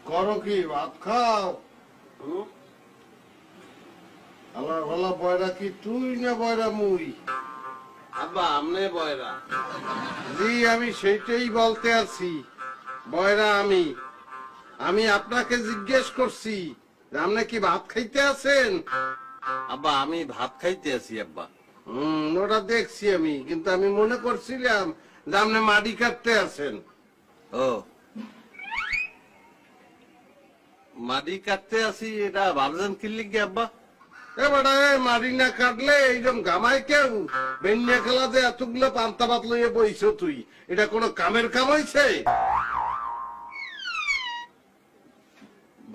করো কি ভাত খাও? আল্লাহ ভালা বয়রা কি তুই না বয়রা মুই? আব্বা আমনে বয়রা। জি আমি সেইটাই বলতে আছি, বয়রা আমি। আমি আপনাকে জিজ্ঞেস করছি আপনি কি ভাত খাইতে আছেন? আব্বা আমি ভাত খাইতে আছি আব্বা। ওটা দেখছি আমি, কিন্তু আমি মনে করছিলাম যে আপনি মাটি কাটতে আছেন। ও মাটি কাটতে আছি, এটা ভাবছেন কি লিখে আব্বা? এবারে মাটি না কাটলে এইরকম গামায় কেউ বেন্যা খেলাতে এতগুলো পান্তা ভাত লইয়ে বইছ তুই, এটা কোনো কামের কাম হইছে?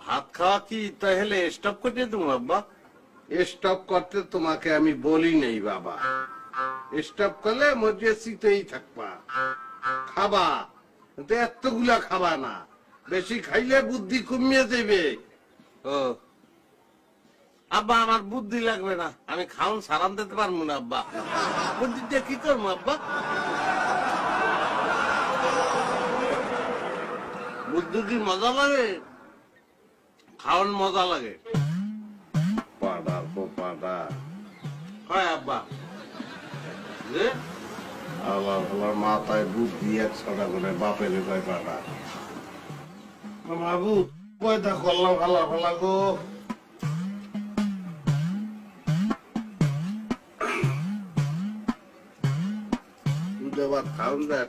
ভাত খাওয়া কি তাহলে স্টপ করে দেবো আব্বা? স্টপ করতে তোমাকে আমি বলি নাই বাবা। স্টপ করলে মর্যাদাতেই থাকবা, খাবা, কিন্তু এতগুলা খাবা না। বেশি খাইলে বুদ্ধি কমিয়ে দেবে। ও আব্বা আমার বুদ্ধি লাগবে না, আমি খাউন সারান দিতে পারবো না আব্বা। বুদ্ধিটা কি করবো আব্বা? বুদ্ধি কি মজা লাগে? খাওয়ান মজা লাগে। পাড়া তো পাড়া হয় আব্বা। যে আল্লাহ আল্লাহর মাথায় বুদ্ধি 100টা করে বাপের কয় পাড়া। বাবু পয়দা করলাম ভালা ভালা গো। খাওন যায়